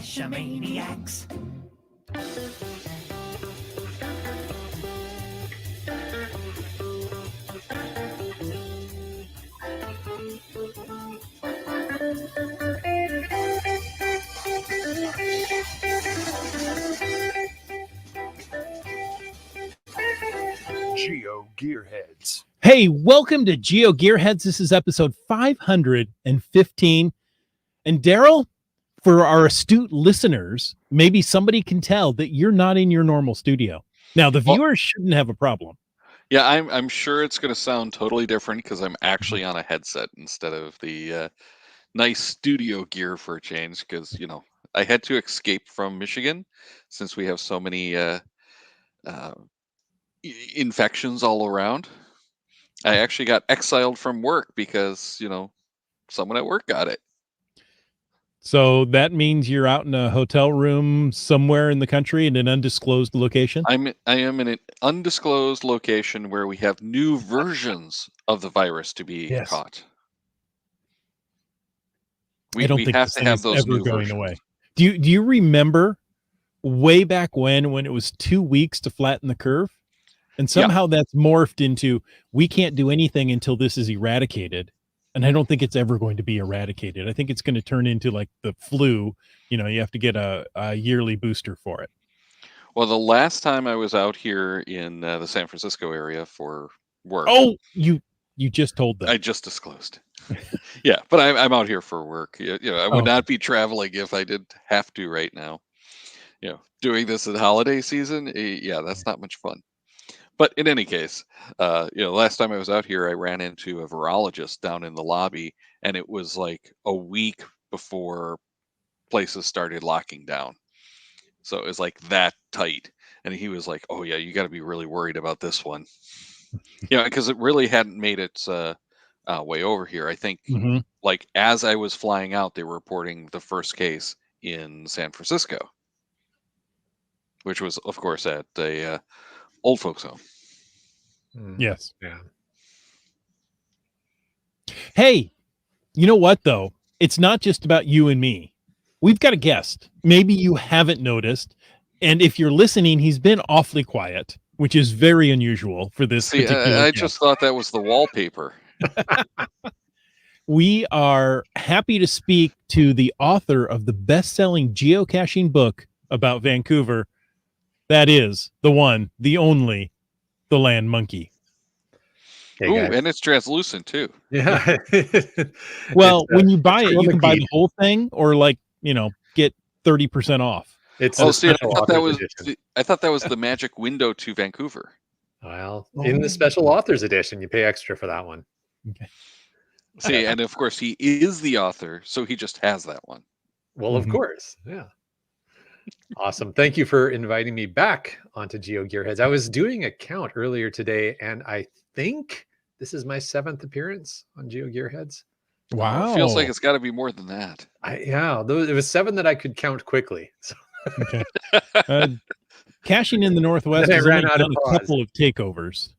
Geocachomaniacs. Geo Gearheads. Hey, welcome to Geo Gearheads. This is episode 515. And Daryl, for our astute listeners, maybe somebody can tell that you're not in your normal studio. Now, the viewers shouldn't have a problem. Yeah, I'm sure it's going to sound totally different because I'm actually on a headset instead of the nice studio gear for a change. Because I had to escape from Michigan since we have so many infections all around. I actually got exiled from work because someone at work got it. So that means you're out in a hotel room somewhere in the country in an undisclosed location? I am in an undisclosed location where we have new versions of the virus to be caught. I don't think have this to thing have is those ever new going versions. away. Do you remember way back when it was 2 weeks to flatten the curve? And somehow that's morphed into, we can't do anything until this is eradicated. And I don't think it's ever going to be eradicated. I think it's going to turn into like the flu. You have to get a yearly booster for it. Well, the last time I was out here in the San Francisco area for work. Oh, you just told them. I just disclosed. Yeah, but I'm out here for work. I would not be traveling if I didn't have to right now. Doing this in holiday season, that's not much fun. But in any case, last time I was out here, I ran into a virologist down in the lobby, and it was like a week before places started locking down. So it was like that tight. And he was like, oh, yeah, you got to be really worried about this one. Because it really hadn't made its way over here. I think like as I was flying out, they were reporting the first case in San Francisco, which was, of course, at a old folks home. Yes. Yeah. Hey, you know what, though? It's not just about you and me. We've got a guest. Maybe you haven't noticed. And if you're listening, he's been awfully quiet, which is very unusual for this particular I guest. just thought that was the wallpaper. We are happy to speak to the author of the best-selling geocaching book about Vancouver. That is the one, the only, the LandMonkey. Hey, Ooh, guys. and it's translucent too. Yeah. Well, when you buy it, you can buy chroma the whole thing, or get 30% off. It's I special thought that was edition. I thought that was the magic window to Vancouver. Well, in the special authors edition, you pay extra for that one. Okay. See, and of course he is the author, so he just has that one. Well, of course. Yeah. Awesome. Thank you for inviting me back onto Geo Gearheads. I was doing a count earlier today, and I think this is my 7th appearance on Geo Gearheads. Wow. It feels like it's got to be more than that. It was 7 that I could count quickly. So. Okay. Caching in the Northwest has only done a couple of takeovers.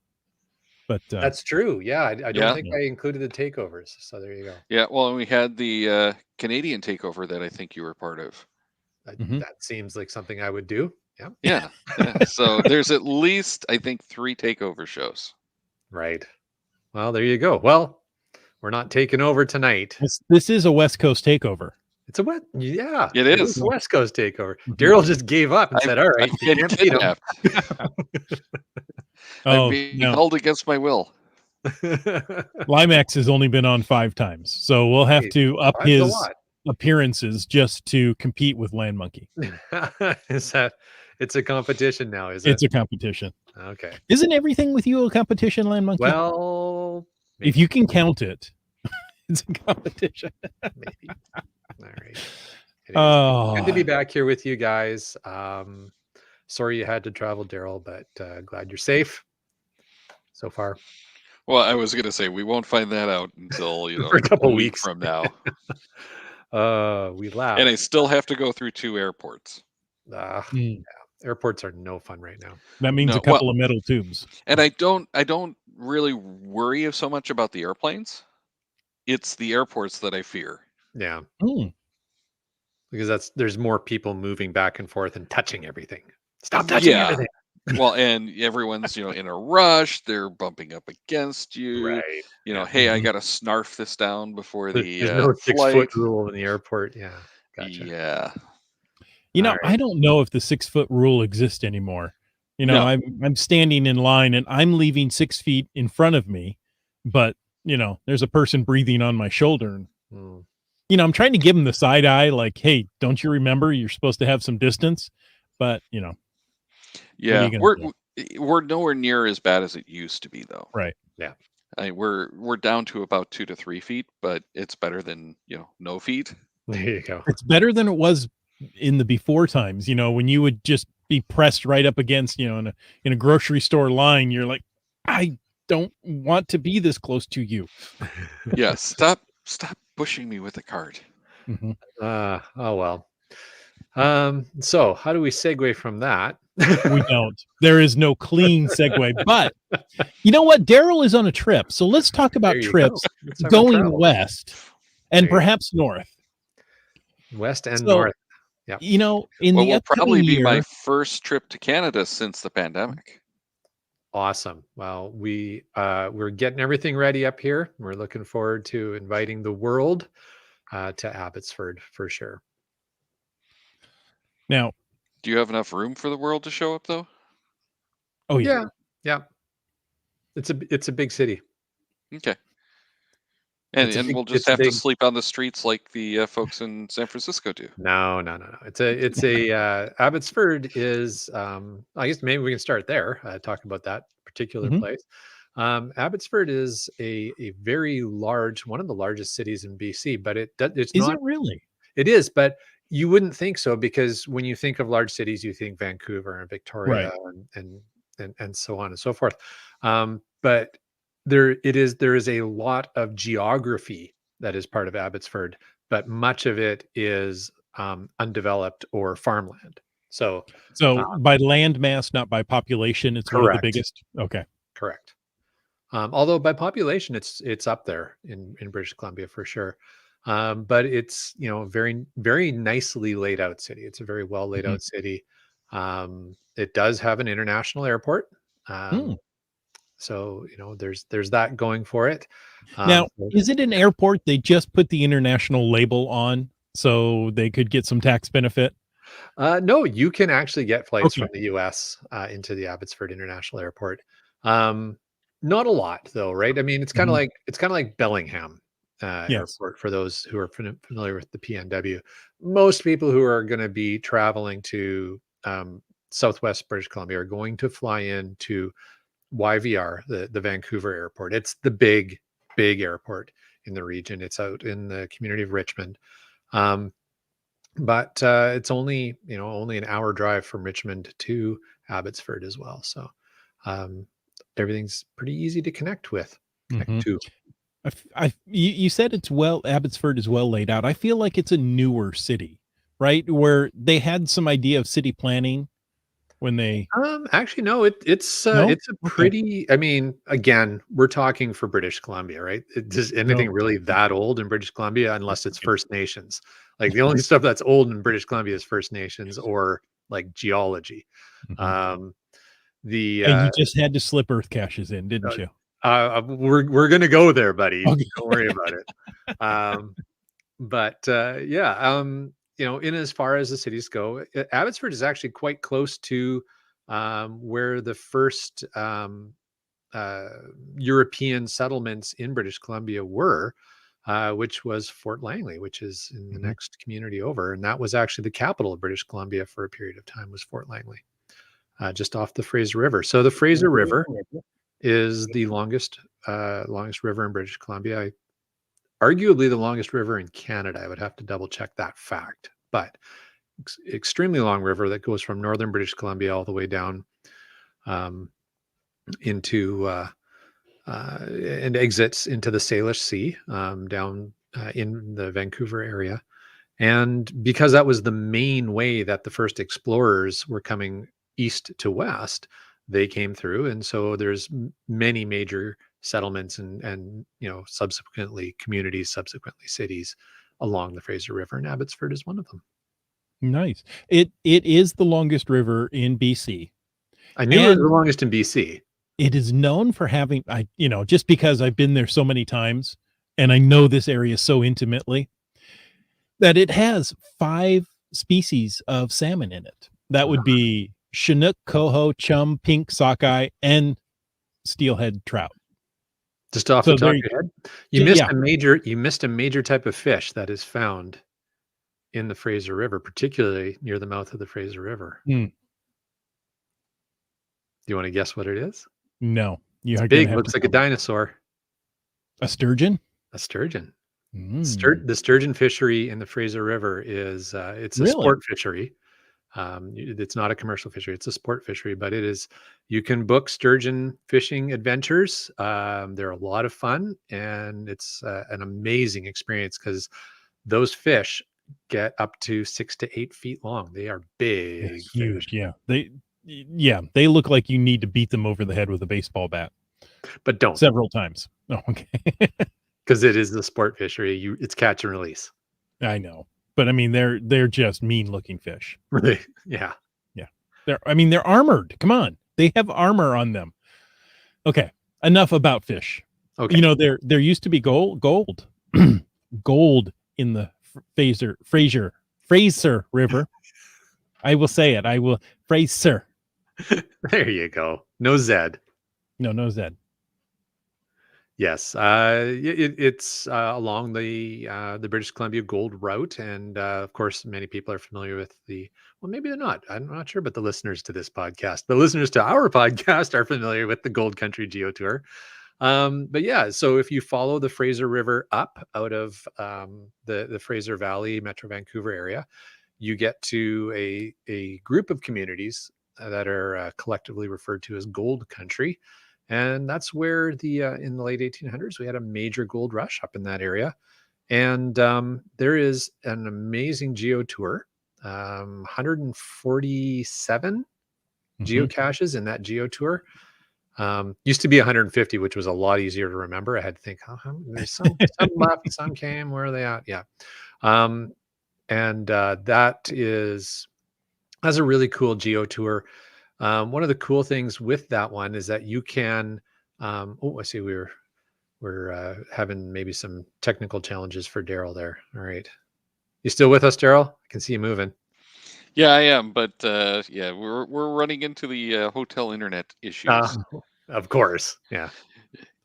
But that's true. Yeah, I don't think I included the takeovers. So there you go. Yeah, well, and we had the Canadian takeover that I think you were part of. That seems like something I would do. Yeah. So there's at least, I think, 3 takeover shows. Right. Well, there you go. Well, we're not taking over tonight. This is a West Coast takeover. It's a It is a West Coast takeover. Daryl just gave up and said, all right, you can't beat him. I'm being held against my will. Limax has only been on 5 times, so we'll have to up his appearances just to compete with LandMonkey. It's a competition now, is it? It's a competition. Okay. Isn't everything with you a competition, LandMonkey? Well, maybe. If you can count it, it's a competition. Maybe. All right. Good to be back here with you guys. Sorry you had to travel, Daryl, but glad you're safe so far. Well, I was going to say we won't find that out until for a couple weeks from now. We laugh, and I still have to go through 2 airports. Yeah. Airports are no fun right now. That means a couple of metal tubes. And I don't really worry so much about the airplanes. It's the airports that I fear. Yeah. because there's more people moving back and forth and touching everything. Stop touching Yeah. everything. Well, and everyone's, in a rush. They're bumping up against you. Right. Hey, I Mhm. got to snarf this down before the There's no 6-foot flight. rule in the airport. Yeah. Gotcha. Yeah. All right. I don't know if the 6-foot rule exists anymore. No. I'm standing in line and I'm leaving 6 feet in front of me, but there's a person breathing on my shoulder. And, Hmm. I'm trying to give them the side eye, like, hey, don't you remember you're supposed to have some distance? But what are Yeah, you gonna do? we're nowhere near as bad as it used to be, though. Right. Yeah. We're down to about 2 to 3 feet, but it's better than no feet. There you go. It's better than it was in the before times, when you would just be pressed right up against, in a grocery store line. You're like, I don't want to be this close to you. Yeah, stop pushing me with the cart. Mhm. Oh well. So how do we segue from that? We don't. There is no clean segue. But you know what? Daryl is on a trip. So let's talk There about you go. trips Let's talk about going travel. west There and you go. perhaps north. West and So, north. Yep. in Well, the will upcoming probably be my year, first trip to Canada since the pandemic. Awesome. Well, we're getting everything ready up here. We're looking forward to inviting the world to Abbotsford for sure. now, Do you have enough room for the world to show up, though? oh yeah. Yeah. Yeah. It's a big city. Okay. And It's a and big we'll just it's a have to big sleep on the streets like the folks in San Francisco do. No. It's a Abbotsford is I guess maybe we can start there, talk about that particular Mhm. place. Abbotsford is a very large, one of the largest cities in BC, but it's Is not. it really? It is, but you wouldn't think so, because when you think of large cities, you think Vancouver and Victoria Right. and so on and so forth. But there is a lot of geography that is part of Abbotsford, but much of it is undeveloped or farmland. So uh, So by land mass, not by population, it's one of the correct, biggest. Okay. correct. Although by population, it's up there in British Columbia for sure. But it's very very nicely laid out city. It's a very well laid Mhm. out city. It does have an international airport, Hmm. so there's that going for it. Now, So, is it an airport they just put the international label on so they could get some tax benefit? no, you can actually get flights Okay. from the U.S. Into the Abbotsford International Airport. Um, Not a lot, though, right? I mean, Mhm. it's kind of like Bellingham Yes. Airport for those who are familiar with the PNW. Most people who are going to be traveling to Southwest British Columbia are going to fly into YVR, the Vancouver Airport. It's the big airport in the region. It's out in the community of Richmond. Um, but it's only an hour drive from Richmond to Abbotsford as well. So um, everything's pretty easy to connect Mhm. to. You said Abbotsford is well laid out. I feel like it's a newer city, right? Where they had some idea of city planning when they Actually, no, no? it's a Okay. pretty. I mean, again, we're talking for British Columbia, right? Does anything No. really that old in British Columbia unless it's First Nations? Like the only stuff that's old in British Columbia is First Nations or like geology. Mhm. Um, the And you just had to slip earth caches in, didn't you? we're gonna go there, buddy. Okay. Don't worry about it. Um, but yeah, in as far as the cities go, Abbotsford is actually quite close to where the first uh, European settlements in British Columbia were, which was Fort Langley, which is in the Mhm. next community over, and that was actually the capital of British Columbia for a period of time. Was Fort Langley, just off the Fraser River. So the Fraser River is the longest river in British Columbia. Arguably the longest river in Canada. I would have to double check that fact, but extremely long river that goes from northern British Columbia all the way down um, into and exits into the Salish Sea down in the Vancouver area. And because that was the main way that the first explorers were coming east to west, they came through. And so there's many major settlements and subsequently communities, subsequently cities along the Fraser River, and Abbotsford is one of them. Nice. It is the longest river in BC. I knew it was the And longest in BC. it is known for having, just because I've been there so many times and I know this area so intimately, that it has 5 species of salmon in it. That would be Chinook, coho, chum, pink sockeye, and steelhead trout. Just off So the top there, of your head, yeah, you missed a major type of fish that is found in the Fraser River, particularly near the mouth of the Fraser River. Hmm. Do you want to guess what it is? No, you It's are gonna big, have looks to like a tell me. dinosaur. A sturgeon. A sturgeon. Mm, The sturgeon fishery in the Fraser River is it's a really? sport fishery. It's not a commercial fishery; it's a sport fishery. But it is. You can book sturgeon fishing adventures. They're a lot of fun, and it's an amazing experience because those fish get up to 6 to 8 feet long. They are They're big fish, huge. They look like you need to beat them over the head with a baseball bat but don't, several times. Oh, okay. because it is the sport fishery. It's catch and release. I know, but I mean, they're just mean looking fish. Really? Yeah. Yeah, they're armored. Come on, they have armor on them. Okay, enough about fish. Okay. There used to be gold gold in the Fraser River. I will say it. I will Fraser. There you go. No Zed. No Zed. Yes, it's along the British Columbia Gold Route, and of course, many people are familiar with the. Well, maybe they're not. I'm not sure, but the listeners to this podcast, the listeners to our podcast, are familiar with the Gold Country GeoTour. But yeah, so if you follow the Fraser River up out of the Fraser Valley, Metro Vancouver area, you get to a group of communities that are collectively referred to as Gold Country. And that's where in the late 1800s, we had a major gold rush up in that area. And there is an amazing geotour, 147 geocaches in that geotour. Used to be 150, which was a lot easier to remember. I had to think, there's some left, some came, where are they at? Yeah. And that has a really cool geotour. One of the cool things with that one is that you can. I see we're having maybe some technical challenges for Daryl there. All right, you still with us, Daryl? I can see you moving. Yeah, I am, but yeah, we're running into the hotel internet issues. Of course, yeah.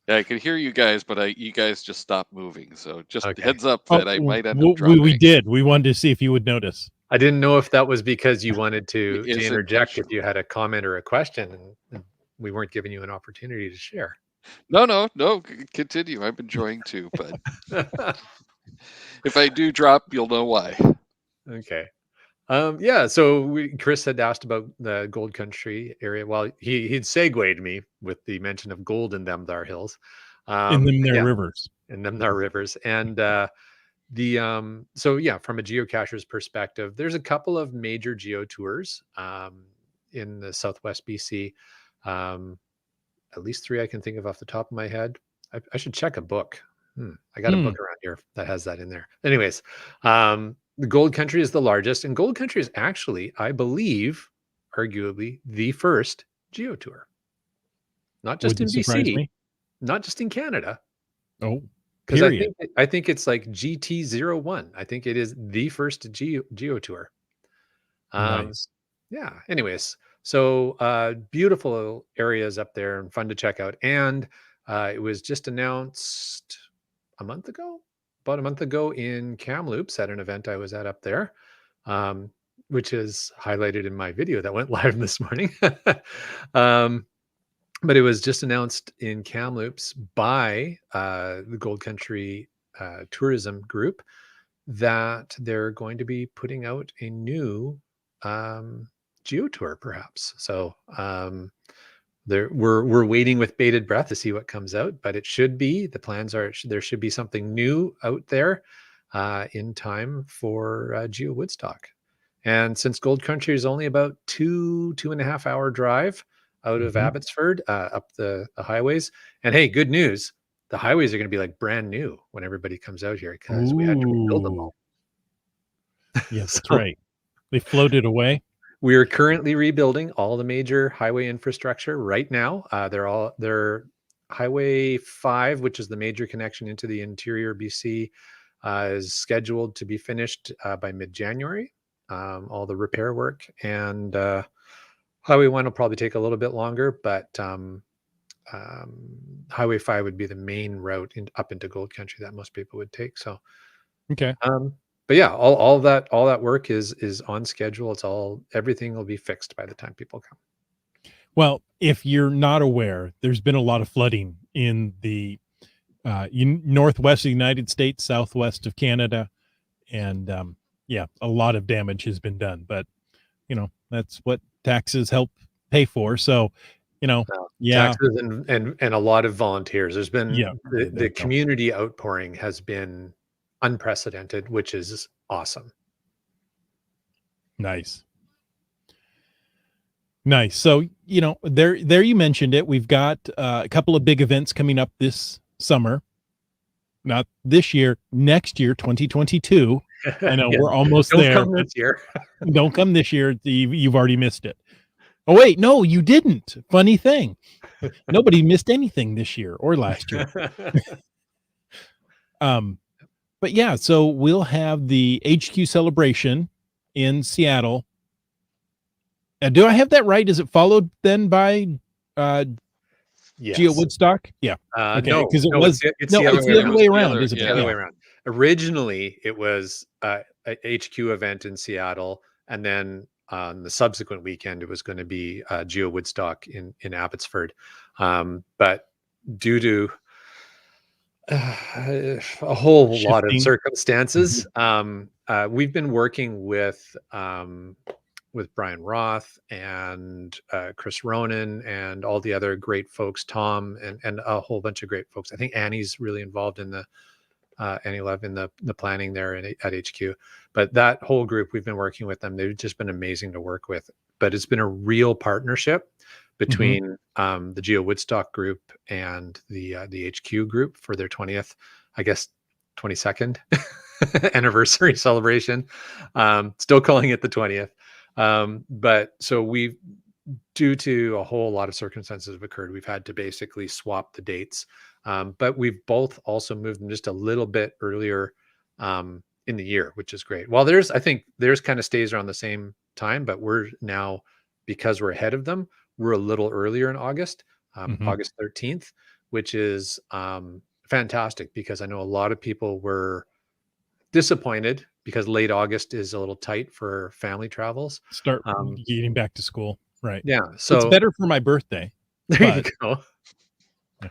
Yeah, I could hear you guys, but you guys just stopped moving. So just Okay. heads up Oh, that I might end up dropping. we did. We wanted to see if you would notice. I didn't know if that was because you wanted to It's interject if intentional. you had a comment or a question, and we weren't giving you an opportunity to share. No, continue. I'm enjoying too, but if I do drop, you'll know why. Okay. Yeah, so Chris had asked about the Gold Country area. Well, he'd segued me with the mention of gold in them thar hills. In them there Yeah, rivers. in them thar rivers. And so yeah, from a geocacher's perspective, there's a couple of major geotours in the Southwest BC. At least 3 I can think of off the top of my head. I should check a book. I got a book around here that has that in there. Anyways, the Gold Country is the largest, and Gold Country is actually, I believe, arguably the first geotour. Not just in Wouldn't surprise BC, me. not just in Canada. Oh, Because period. I think it's like GT01. I think it is the first geotour. Nice. Yeah. Anyways, so beautiful areas up there and fun to check out. And it was just announced about a month ago in Kamloops at an event I was at up there, which is highlighted in my video that went live this morning. But it was just announced in Kamloops by the Gold Country Tourism Group that they're going to be putting out a new geotour, perhaps. So we're waiting with bated breath to see what comes out, but it should be, the plans are there should be something new out there in time for GeoWoodstock. And since Gold Country is only about 2.5 hour drive out of Abbotsford up the highways, and hey, good news, the highways are going to be like brand new when everybody comes out here because we had to rebuild them all. Yes, that's So, right. They floated away. We are currently rebuilding all the major highway infrastructure right now. They're Highway 5, which is the major connection into the interior BC, is scheduled to be finished by mid-January. All the repair work, and Highway 1 will probably take a little bit longer, but Highway 5 would be the main route up into Gold Country that most people would take. So, Okay. but yeah, all that work is on schedule. Everything will be fixed by the time people come. Well, if you're not aware, there's been a lot of flooding in the northwest of the United States, southwest of Canada, and yeah, a lot of damage has been done. But that's what taxes help pay for. So, yeah, taxes and a lot of volunteers. There's been the community outpouring has been unprecedented, which is awesome. Nice. So, there you mentioned it. We've got a couple of big events coming up this summer. Not this year, next year, 2022. I know we're almost there. Don't come this year. Don't come this year. You've already missed it. Oh, wait, no, you didn't. Funny thing. Nobody missed anything this year or last year. But yeah, so we'll have the HQ celebration in Seattle. Do I have that right? Is it followed then by yes. GeoWoodstock? Yeah. Okay, because it's the other way around. Is it? The other way around. Originally, it was a HQ event in Seattle, and then on the subsequent weekend, it was going to be GeoWoodstock in Abbotsford. But due to a whole lot of circumstances, we've been working with Brian Roth and Chris Ronan and all the other great folks, Tom and a whole bunch of great folks. I think Annie's really involved in the Annie Love in the planning there at HQ. But that whole group, we've been working with them. They've just been amazing to work with. But it's been a real partnership between the GeoWoodstock group and the HQ group for their 20th, I guess 22nd anniversary celebration. Still calling it the 20th. But so due to a whole lot of circumstances have occurred, we've had to basically swap the dates. But we've both also moved them just a little bit earlier in the year, which is great. Well, I think theirs kind of stays around the same time, but we're now, because we're ahead of them, we're a little earlier in August, August 13th, which is fantastic because I know a lot of people were disappointed because late August is a little tight for family travels. Start getting back to school. Right. Yeah. So it's better for my birthday. There you go. Yeah.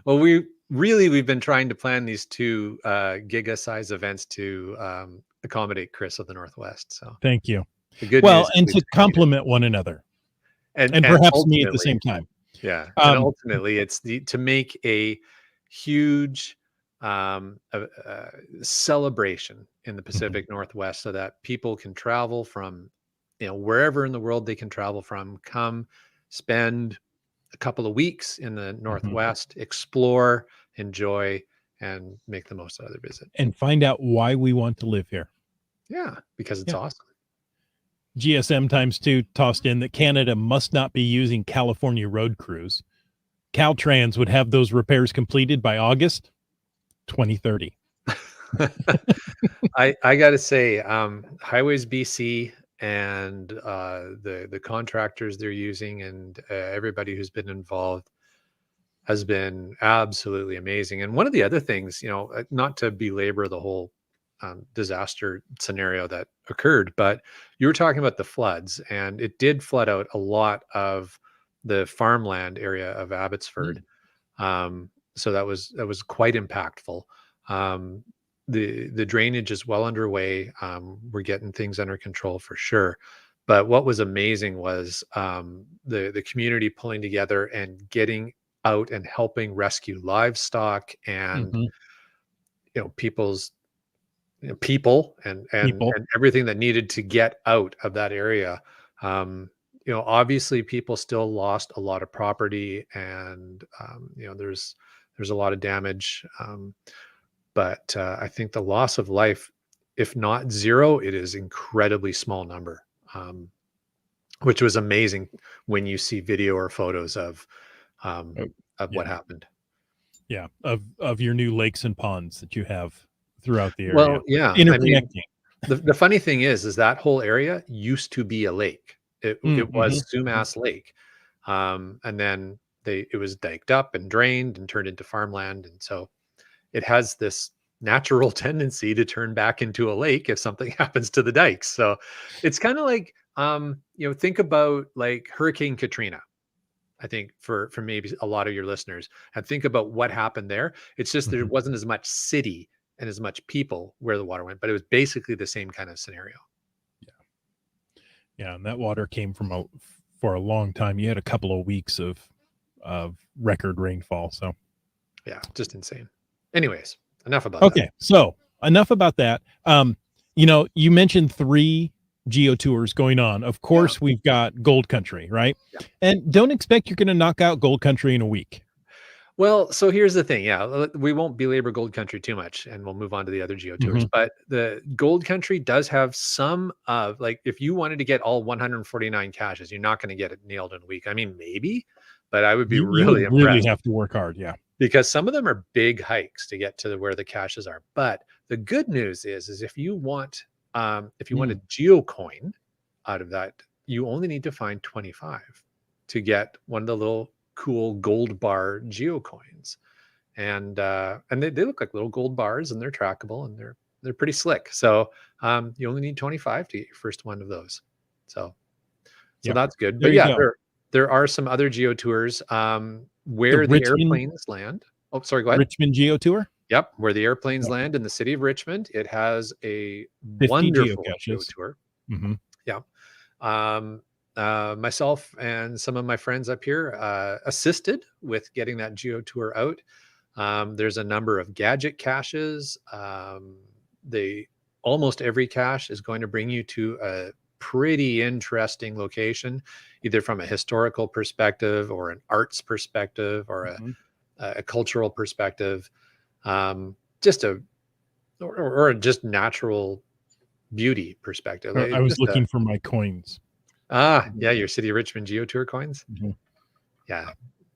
Well, we've been trying to plan these two giga size events to accommodate Chris of the Northwest. So thank you. The good news and to complement one another and perhaps me at the same time. Yeah. And ultimately it's to make a huge celebration in the Pacific Northwest so that people can travel from, wherever in the world they can travel from, come spend a couple of weeks in the Northwest, explore, enjoy, and make the most out of their visit. And find out why we want to live here. Yeah, because it's awesome. GSM ×2 tossed in that Canada must not be using California road crews. Caltrans would have those repairs completed by August 2030. I got to say, Highways BC and the contractors they're using and everybody who's been involved has been absolutely amazing. And one of the other things, not to belabor the whole disaster scenario that occurred, but you were talking about the floods, and it did flood out a lot of the farmland area of Abbotsford. So that was quite impactful. The drainage is well underway. We're getting things under control for sure. But what was amazing was the community pulling together and getting out and helping rescue livestock and people's people and everything that needed to get out of that area. Obviously people still lost a lot of property and there's a lot of damage. But I think the loss of life if not zero, it is incredibly small number, which was amazing when you see video or photos of what yeah. happened. Yeah, of your new lakes and ponds that you have throughout the area. Well, yeah, Interconnecting. The funny thing is that whole area used to be a lake. It was Sumas Lake, and then it was diked up and drained and turned into farmland, and so it has this natural tendency to turn back into a lake if something happens to the dikes. So it's kind of like think about like Hurricane Katrina. I think for maybe a lot of your listeners, and think about what happened there. It's just there wasn't as much city and as much people where the water went, but it was basically the same kind of scenario. Yeah, and that water came from for a long time. You had a couple of weeks of record rainfall. So yeah, just insane. Anyways, enough about that. So enough about that. You mentioned 3 GeoTours going on. Of course, we've got Gold Country, right? Yeah. And don't expect you're going to knock out Gold Country in a week. Well, so here's the thing. Yeah, we won't belabor Gold Country too much, and we'll move on to the other GeoTours. But the Gold Country does have some of, like, if you wanted to get all 149 caches, you're not going to get it nailed in a week. I mean, maybe, but I would be really impressed. Really have to work hard, yeah. Because some of them are big hikes to get to where the caches are. But the good news is if you want a geocoin out of that, you only need to find 25 to get one of the little cool gold bar geocoins, and they look like little gold bars, and they're trackable, and they're pretty slick. So you only need 25 to get your first one of those. So that's good. But yeah, there are some other GeoTours where the airplanes land. Oh, sorry, go ahead. Richmond GeoTour. Yep, where the airplanes land in the city of Richmond. It has a wonderful GeoTour. Yeah. Myself and some of my friends up here assisted with getting that GeoTour out. There's a number of gadget caches. Almost every cache is going to bring you to a pretty interesting location, either from a historical perspective or an arts perspective or a cultural perspective, just natural beauty perspective. I was looking for my coins. Yeah, your City of Richmond GeoTour coins. Yeah,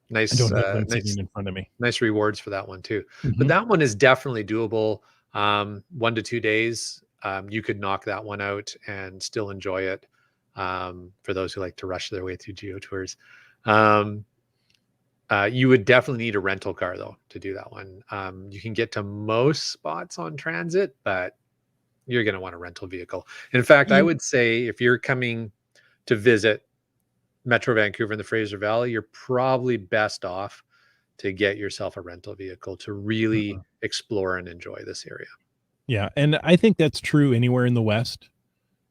nice. I don't have them sitting in front of me. Nice rewards for that one too. But that one is definitely doable. 1 to 2 days, you could knock that one out and still enjoy it. For those who like to rush their way through GeoTours, you would definitely need a rental car though to do that one. You can get to most spots on transit, but you're going to want a rental vehicle. In fact, I would say if you're coming to visit Metro Vancouver and the Fraser Valley, you're probably best off to get yourself a rental vehicle to really explore and enjoy this area. Yeah, and I think that's true anywhere in the West.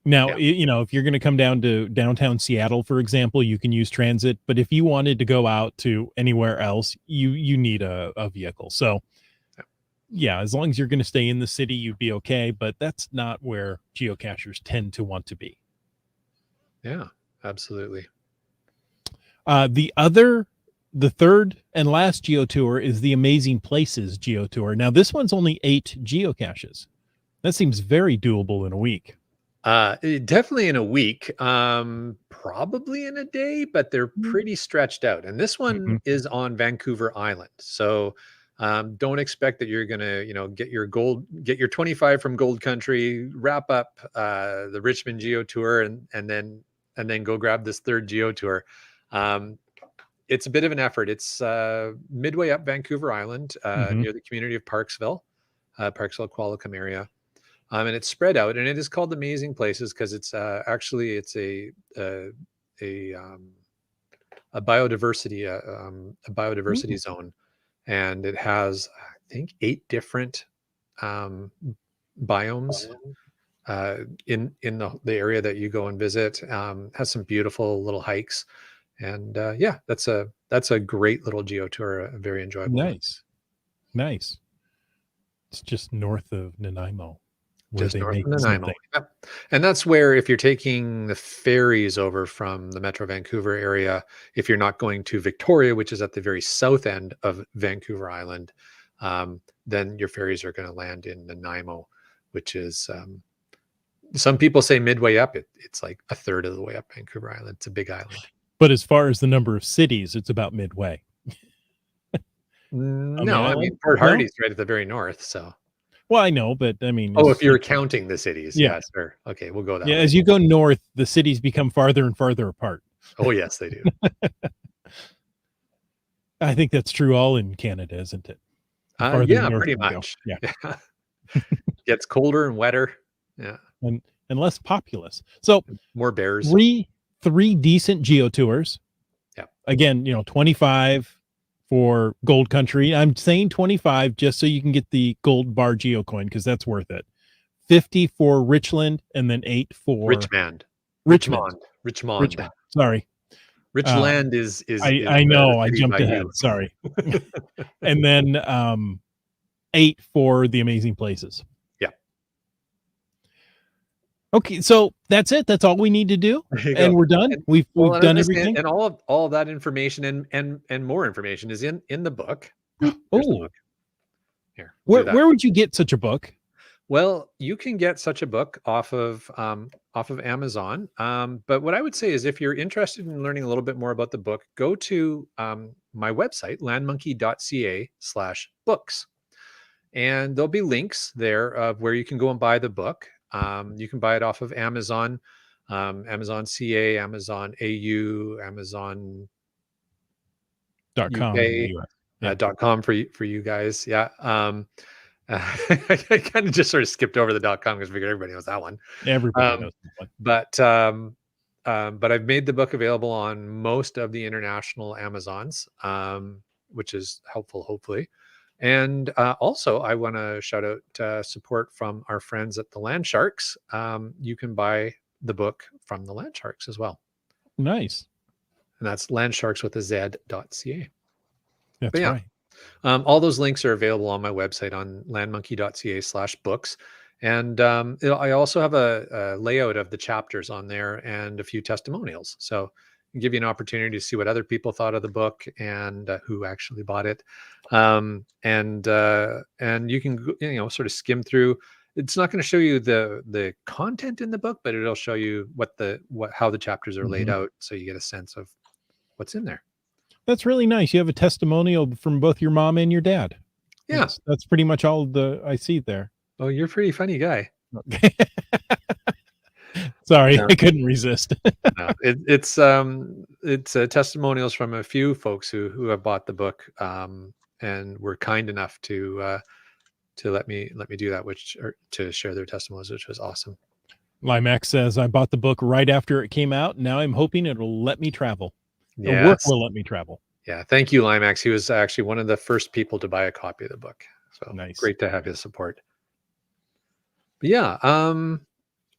Now, if you're going to come down to downtown Seattle, for example, you can use transit. But if you wanted to go out to anywhere else, you need a vehicle. So, yeah, as long as you're going to stay in the city, you'd be okay. But that's not where geocachers tend to want to be. Yeah, absolutely. The third and last GeoTour is the Amazing Places GeoTour. Now, this one's only 8 geocaches. That seems very doable in a week. Definitely in a week, probably in a day, but they're pretty stretched out. And this one is on Vancouver Island. So don't expect that you're going to, get your 25 from Gold Country, wrap up the Richmond GeoTour and then go grab this third GeoTour. It's a bit of an effort. It's midway up Vancouver Island, near the community of Parksville, Qualicum area. And it's spread out, and it is called Amazing Places because it's actually a biodiversity zone, and it has, I think, 8 different biomes in the area that you go and visit. Has some beautiful little hikes, and that's a great little GeoTour, very enjoyable. Nice. It's just north of Nanaimo. Just north of Nanaimo. Yep. And that's where, if you're taking the ferries over from the Metro Vancouver area, if you're not going to Victoria, which is at the very south end of Vancouver Island, then your ferries are going to land in Nanaimo. which is some people say midway up. It's like a third of the way up Vancouver Island. It's a big island. But as far as the number of cities, it's about midway. No, I mean Port Hardy's right at the very north. So, well, I know, but I mean, if you're counting the cities, yeah, sure. Okay, we'll go that way. As you go north, the cities become farther and farther apart. Oh, yes, they do. I think that's true all in Canada, isn't it? Yeah, pretty much. Yeah. Gets colder and wetter. Yeah. And less populous. So more bears. Three decent GeoTours. Yeah. Again, 25 for Gold Country. I'm saying 25 just so you can get the gold bar geocoin because that's worth it. 50 for Richland and then 8 for Richmond. Sorry. Richland is I know I jumped ahead. Sorry. And then 8 for the Amazing Places. Yeah. Okay, so that's it. That's all we need to do, and we're done. We've done everything, and all of that information and more information is in the book. Here, where would you get such a book? Well, you can get such a book off of Amazon. But what I would say is, if you're interested in learning a little bit more about the book, go to my website, LandMonkey.ca/books, and there'll be links there of where you can go and buy the book. You can buy it off of Amazon, Amazon CA, Amazon AU, Amazon .com, .com for you guys. Yeah. I kind of just sort of skipped over the .com because I figured everybody knows that one. Everybody knows that one. But I've made the book available on most of the international Amazons, which is helpful, hopefully. And also, I want to shout out support from our friends at the Land Sharks. You can buy the book from the Land Sharks as well. Nice. And that's landsharks.ca. That's right. All those links are available on my website on landmonkey.ca/books. And I also have a layout of the chapters on there and a few testimonials. So give you an opportunity to see what other people thought of the book and who actually bought it. And you can, sort of skim through. It's not going to show you the content in the book, but it'll show you how the chapters are laid out. So you get a sense of what's in there. That's really nice. You have a testimonial from both your mom and your dad. Yeah. That's pretty much all I see there. Oh, you're a pretty funny guy. Okay. Sorry, I couldn't resist. No, it's testimonials from a few folks who have bought the book and were kind enough to let me do that, to share their testimonials, which was awesome. Limax says, I bought the book right after it came out. Now I'm hoping it'll let me travel. Yes. The work will let me travel. Yeah. Thank you, Limax. He was actually one of the first people to buy a copy of the book. So nice. Great to have his support. But yeah.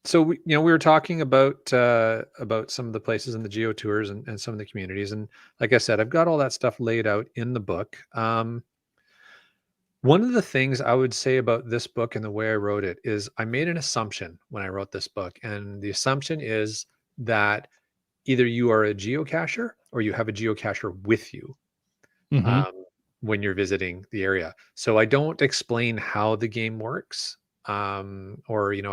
So we were talking about some of the places in the GeoTours and some of the communities. And like I said, I've got all that stuff laid out in the book. One of the things I would say about this book and the way I wrote it is I made an assumption when I wrote this book. And the assumption is that either you are a geocacher or you have a geocacher with you when you're visiting the area. So I don't explain how the game works or,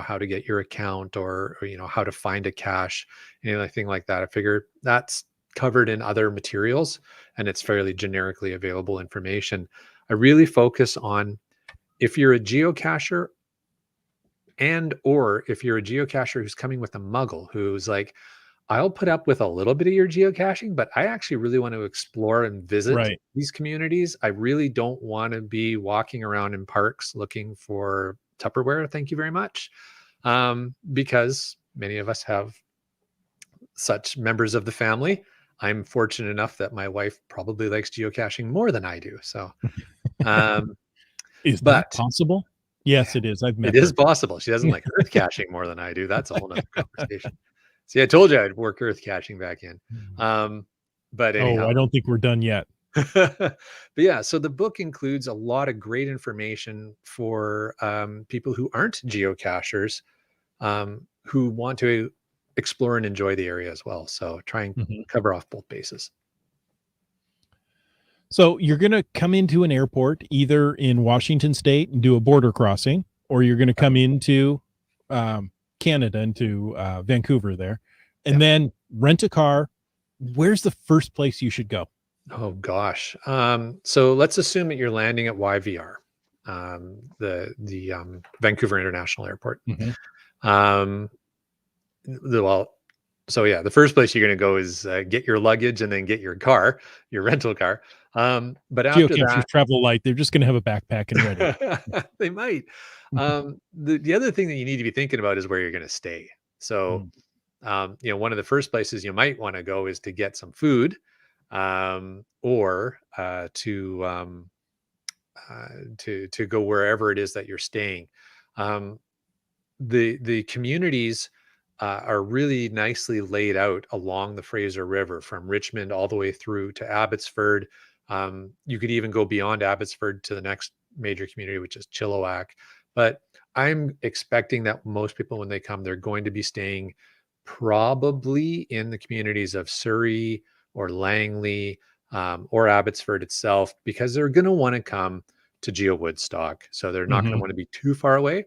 how to get your account or, how to find a cache, anything like that. I figured that's covered in other materials and it's fairly generically available information. I really focus on if you're a geocacher or if you're a geocacher who's coming with a muggle who's like, I'll put up with a little bit of your geocaching, but I actually really want to explore and visit these communities. I really don't want to be walking around in parks looking for Tupperware. Thank you very much. Because many of us have such members of the family. I'm fortunate enough that my wife probably likes geocaching more than I do. So, is that possible? Yes, it is. I've met her. It is possible. She doesn't like earth caching more than I do. That's a whole nother conversation. See, I told you I'd work earth caching back in. But anyhow. I don't think we're done yet. But yeah, so the book includes a lot of great information for people who aren't geocachers, who want to explore and enjoy the area as well. So try and cover off both bases. So you're going to come into an airport either in Washington State and do a border crossing, or you're going to come into Canada, into Vancouver there, and then rent a car, where's the first place you should go? Oh gosh. So let's assume that you're landing at YVR, the Vancouver International Airport. Um, well, so yeah, the first place you're going to go is get your luggage and then get your car, your rental car. But after Geocachers that, travel light. They're just going to have a backpack and ready. they might. The other thing that you need to be thinking about is where you're going to stay. So, one of the first places you might want to go is to get some food, or to go wherever it is that you're staying. The communities are really nicely laid out along the Fraser River from Richmond all the way through to Abbotsford. You could even go beyond Abbotsford to the next major community, which is Chilliwack. But I'm expecting that most people, when they come, they're going to be staying probably in the communities of Surrey or Langley, or Abbotsford itself, because they're going to want to come to GeoWoodstock. So they're not going to want to be too far away.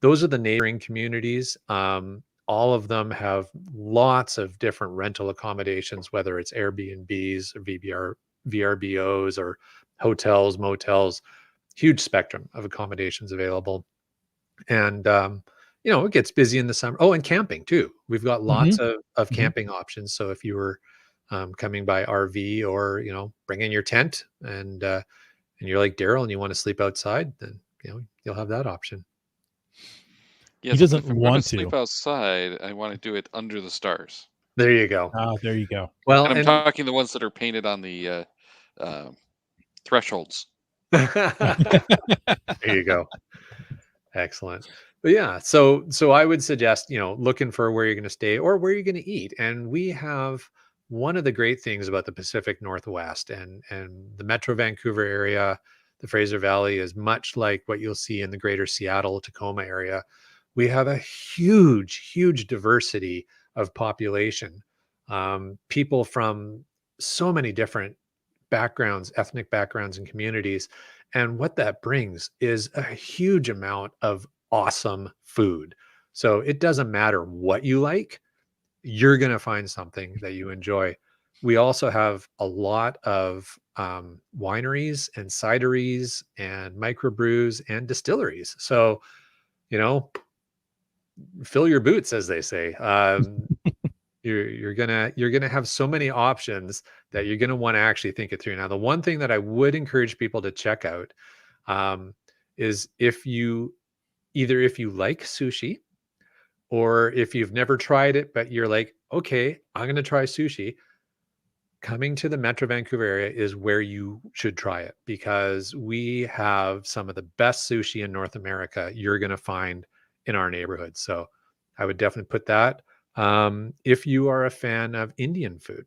Those are the neighboring communities. All of them have lots of different rental accommodations, whether it's Airbnbs or VRBOs or hotels, motels, huge spectrum of accommodations available. And, it gets busy in the summer. Oh, and camping too. We've got lots of camping options. So if you were coming by RV, or, bring in your tent and you're like Darryl and you want to sleep outside, then, you'll have that option. Yes, He doesn't if I'm want going to sleep outside, I want to do it under the stars. There you go. There you go. Well, and I'm talking the ones that are painted on the thresholds. There you go. Excellent. But yeah, so I would suggest, looking for where you're going to stay or where you're going to eat. And we have one of the great things about the Pacific Northwest and the Metro Vancouver area, the Fraser Valley, is much like what you'll see in the greater Seattle, Tacoma area. We have a huge diversity of population, people from so many different backgrounds, ethnic backgrounds, and communities. And what that brings is a huge amount of awesome food. So it doesn't matter what you like, you're going to find something that you enjoy. We also have a lot of wineries and cideries and microbrews and distilleries. So, fill your boots, as they say. You're gonna have so many options that you're gonna want to actually think it through. Now, the one thing that I would encourage people to check out is if you like sushi, or if you've never tried it but you're like, okay, I'm gonna try sushi. Coming to the Metro Vancouver area is where you should try it, because we have some of the best sushi in North America you're gonna find in our neighborhood. So I would definitely put that. If you are a fan of Indian food,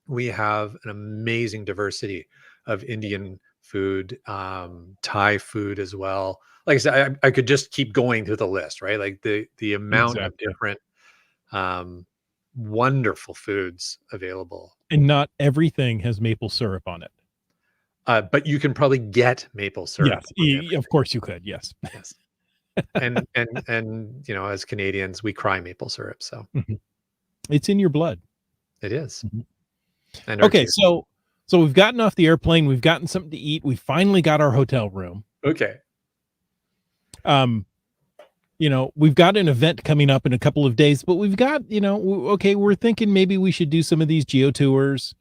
we have an amazing diversity of Indian food, Thai food as well. Like I said, I could just keep going through the list, right? Like the amount of different wonderful foods available. And not everything has maple syrup on it. But you can probably get maple syrup. Yes, of course you could. Yes. Yes. and as Canadians, we cry maple syrup. So it's in your blood. It is. And okay, so we've gotten off the airplane, we've gotten something to eat, we finally got our hotel room. Okay. We've got an event coming up in a couple of days, but we've got, we're thinking maybe we should do some of these GeoTours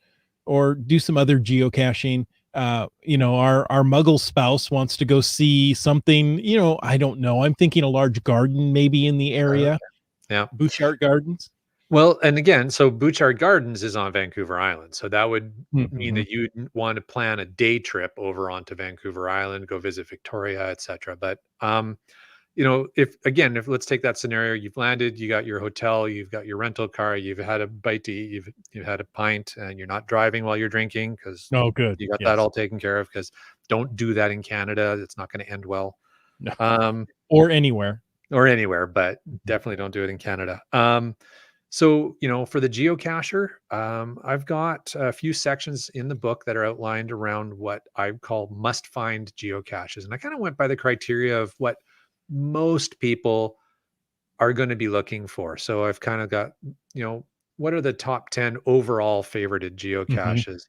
or do some other geocaching. Our Muggle spouse wants to go see something, I don't know. I'm thinking a large garden maybe in the area. Yeah. Bouchard Gardens. Well, and again, so Bouchard Gardens is on Vancouver Island. So that would mean that you'd want to plan a day trip over onto Vancouver Island, go visit Victoria, etc. But, if let's take that scenario, you've landed, you got your hotel, you've got your rental car, you've had a bite to eat, you've had a pint, and you're not driving while you're drinking, because you got that all taken care of, because don't do that in Canada. It's not going to end well. No. Or anywhere, but definitely don't do it in Canada. So, for the geocacher, I've got a few sections in the book that are outlined around what I call must-find geocaches. And I kind of went by the criteria of what most people are going to be looking for. So I've kind of got, what are the top 10 overall favorited Mhm. geocaches?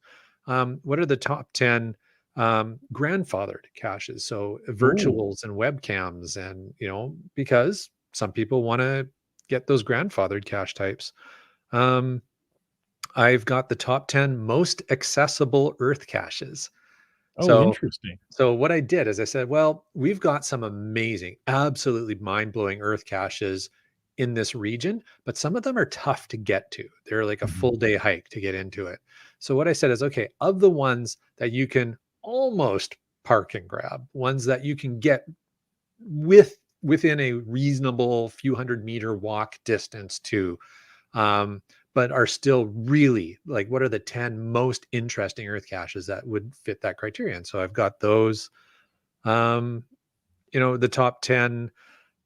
What are the top 10 grandfathered caches? So Ooh. virtuals and webcams, and, because some people want to get those grandfathered cache types. Um, I've got the top 10 most accessible Earth caches. Oh, So interesting. so what I did is I said, well, we've got some amazing, absolutely mind-blowing Earth caches in this region, but some of them are tough to get to. They're like a Mhm. full day hike to get into it. So what I said is, okay, of the ones that you can almost park and grab, ones that you can get within a reasonable few hundred-meter walk distance to, um, but are still really like, what are the 10 most interesting Earth caches that would fit that criterion? So I've got those. um, the top 10,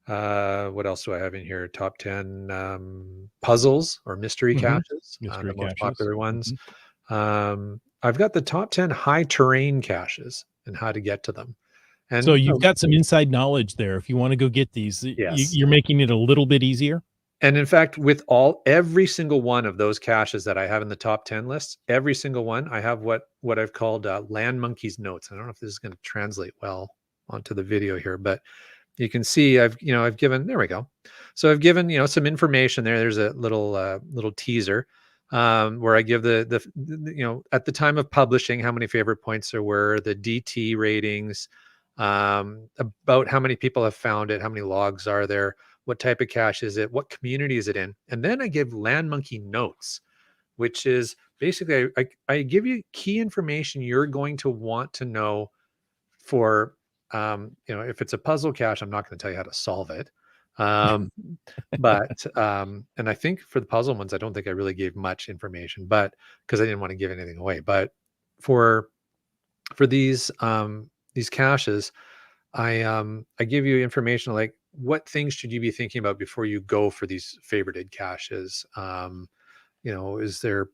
what else do I have in here? Top 10 puzzles or mystery Mhm. caches, the Mystery most caches. popular ones. Mhm. I've got the top 10 high terrain caches and how to get to them. So And you've got some inside knowledge there. If you wanna go get these, yes. you're making it a little bit easier? And in fact, with every single one of those caches that I have in the top 10 lists, every single one, I have what I've called LandMonkey's notes. I don't know if this is going to translate well onto the video here, but you can see I've given, there we go. So I've given, some information there. There's a little teaser where I give at the time of publishing, how many favorite points there were, the DT ratings, about how many people have found it, how many logs are there, what type of cache is it, what community is it in, and then I give LandMonkey notes, which is basically I give you key information you're going to want to know for, if it's a puzzle cache, I'm not going to tell you how to solve it. Um, and I think for the puzzle ones, I don't think I really gave much information, but because I didn't want to give anything away. But for these caches, I give you information like, what things should you be thinking about before you go for these favorited caches? Is there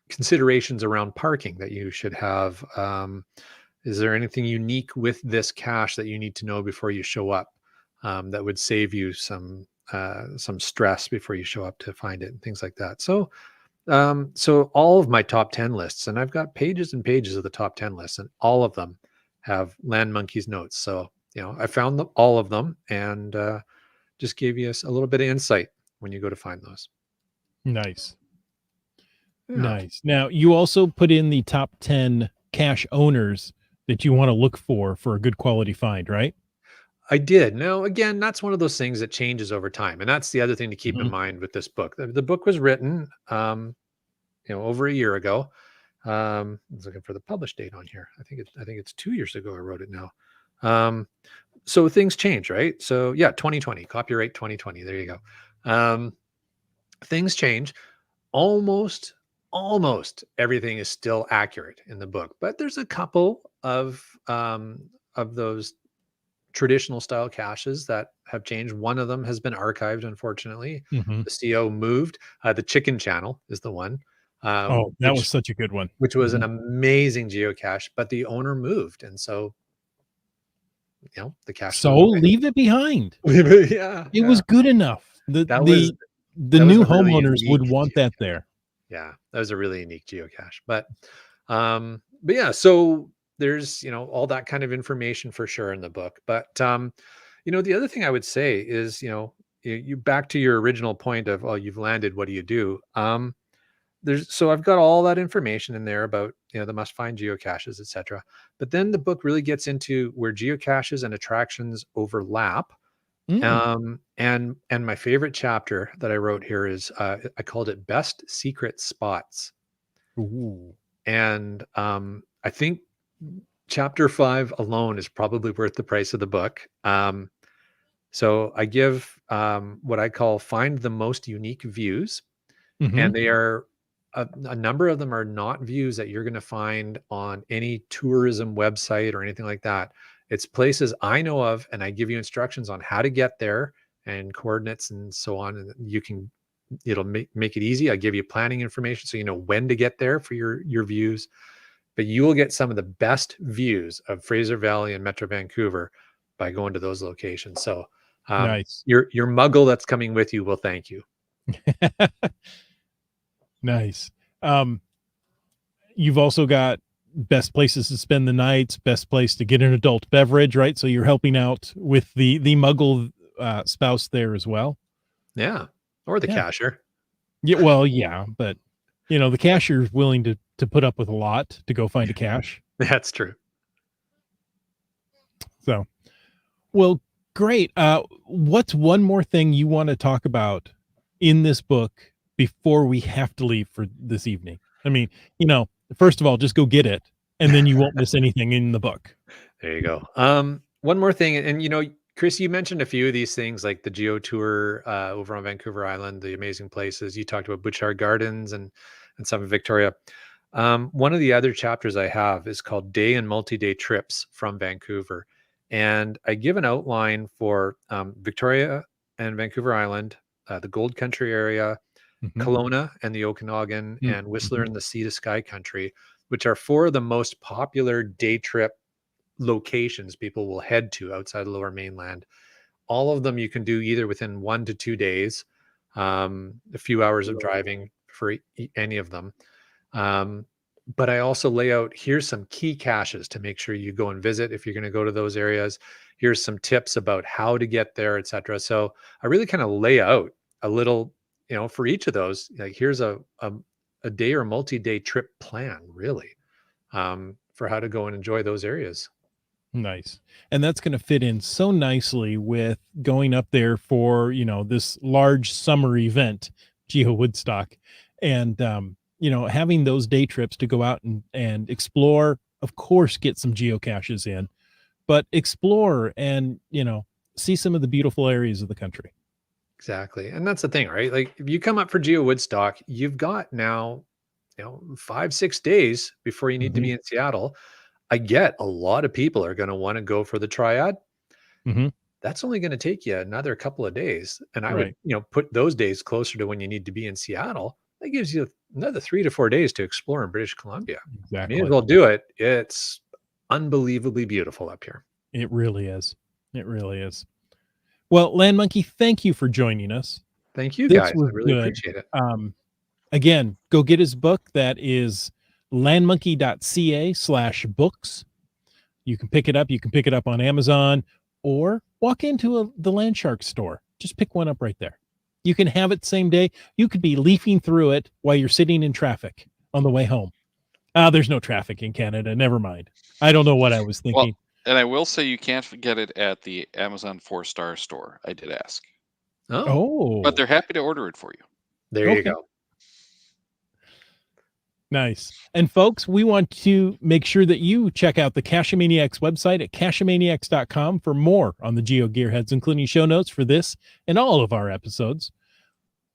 considerations around parking that you should have? Is there anything unique with this cache that you need to know before you show up, that would save you some stress before you show up to find it and things like that? So all of my top 10 lists, and I've got pages and pages of the top 10 lists, and all of them have LandMonkey's notes. So, I found all of them, and just gave you a little bit of insight when you go to find those. Nice. Yeah, Nice. Now, you also put in the top 10 cache owners that you wanna look for a good quality find, right? I did. Now, again, that's one of those things that changes over time. And that's the other thing to keep in Mhm. mind with this book. The book was written, over a year ago. I was looking for the published date on here. I think it's 2 years ago I wrote it now. Um, so things change, right? So yeah, 2020, copyright 2020. There you go. Things change. Almost, almost everything is still accurate in the book, but there's a couple of those traditional style caches that have changed. One of them has been archived, unfortunately. Mhm. The CO moved. The Chicken Channel is the one, Oh, that was which such a good one. was an Mhm. amazing geocache, but the owner moved, and so the cache So, moved away. leave it behind. Yeah, It yeah. was good enough. The That was the the that was new a really homeowners would unique want that geocache. there. Yeah, that was a really unique geocache. But yeah, so there's all that kind of information for sure in the book. But the other thing I would say is, you back to your original point of, oh, you've landed, what do you do? So I've got all that information in there about the must find geocaches, etc. But then the book really gets into where geocaches and attractions overlap. Mm. And my favorite chapter that I wrote here is, I called it Best Secret Spots. Ooh. And I think chapter 5 alone is probably worth the price of the book. So I give, what I call find the most unique views, and Mhm. they are, a number of them are not views that you're going to find on any tourism website or anything like that. It's places I know of, and I give you instructions on how to get there and coordinates and so on. And it'll make it easy. I give you planning information so you know when to get there for your views. But you will get some of the best views of Fraser Valley and Metro Vancouver by going to those locations. So Nice. your muggle that's coming with you will thank you. Nice. You've also got best places to spend the nights, best place to get an adult beverage, right? So you're helping out with the muggle spouse there as well. Yeah. Or the cashier. Yeah, well, yeah, but the cashier's willing to put up with a lot to go find a cache. That's true. So, well, great. What's one more thing you want to talk about in this book before we have to leave for this evening? I mean, first of all, just go get it, and then you won't miss anything in the book. There you go. One more thing, and Chris, you mentioned a few of these things like the GeoTour over on Vancouver Island, the amazing places. You talked about Butchart Gardens and some of Victoria. One of the other chapters I have is called Day and Multi-Day Trips from Vancouver. And I give an outline for Victoria and Vancouver Island, the Gold Country area, Kelowna and the Okanagan, and Whistler and the Sea to Sky Country, which are 4 of the most popular day trip locations people will head to outside the Lower Mainland. All of them you can do either within 1 to 2 days, a few hours of driving for any of them. But I also lay out, here's some key caches to make sure you go and visit if you're going to go to those areas. Here's some tips about how to get there, etc. So I really kind of lay out a little, for each of those, like here's a day or multi-day trip plan, really, for how to go and enjoy those areas. Nice. And that's going to fit in so nicely with going up there for, this large summer event, GeoWoodstock, and, having those day trips to go out and explore, of course, get some geocaches in, but explore and, see some of the beautiful areas of the country. Exactly. And that's the thing, right? Like if you come up for GeoWoodstock, you've got now, 5-6 days before you need to be in Seattle. I get a lot of people are going to want to go for the triad. That's only going to take you another couple of days. And I would, put those days closer to when you need to be in Seattle. That gives you another 3 to 4 days to explore in British Columbia. Exactly. May as well do it. It's unbelievably beautiful up here. It really is. It really is. Well, LandMonkey, thank you for joining us. Thank you, guys. I really appreciate it. Again, go get his book. That is landmonkey.ca/books. You can pick it up. You can pick it up on Amazon or walk into the Landshark store. Just pick one up right there. You can have it same day. You could be leafing through it while you're sitting in traffic on the way home. There's no traffic in Canada. Never mind. I don't know what I was thinking. Well, and I will say you can't get it at the Amazon 4-star store. I did ask. Oh. But they're happy to order it for you. There you go. Nice. And folks, we want to make sure that you check out the Cachemaniacs website at cachemaniacs.com for more on the Geo Gearheads, including show notes for this and all of our episodes.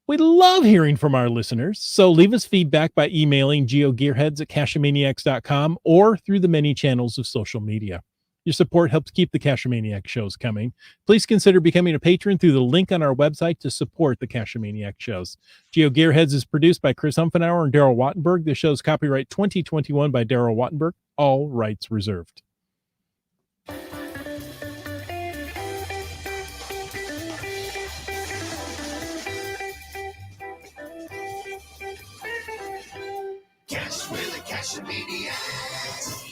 We love hearing from our listeners, so leave us feedback by emailing geogearheads@cachemaniacs.com or through the many channels of social media. Your support helps keep the Cachemaniac shows coming. Please consider becoming a patron through the link on our website to support the Cachemaniac shows. Geo Gearheads is produced by Chris Umfenauer and Darryl Wattenberg. The show's copyright 2021 by Darryl Wattenberg. All rights reserved. Cash with the Cachemaniacs.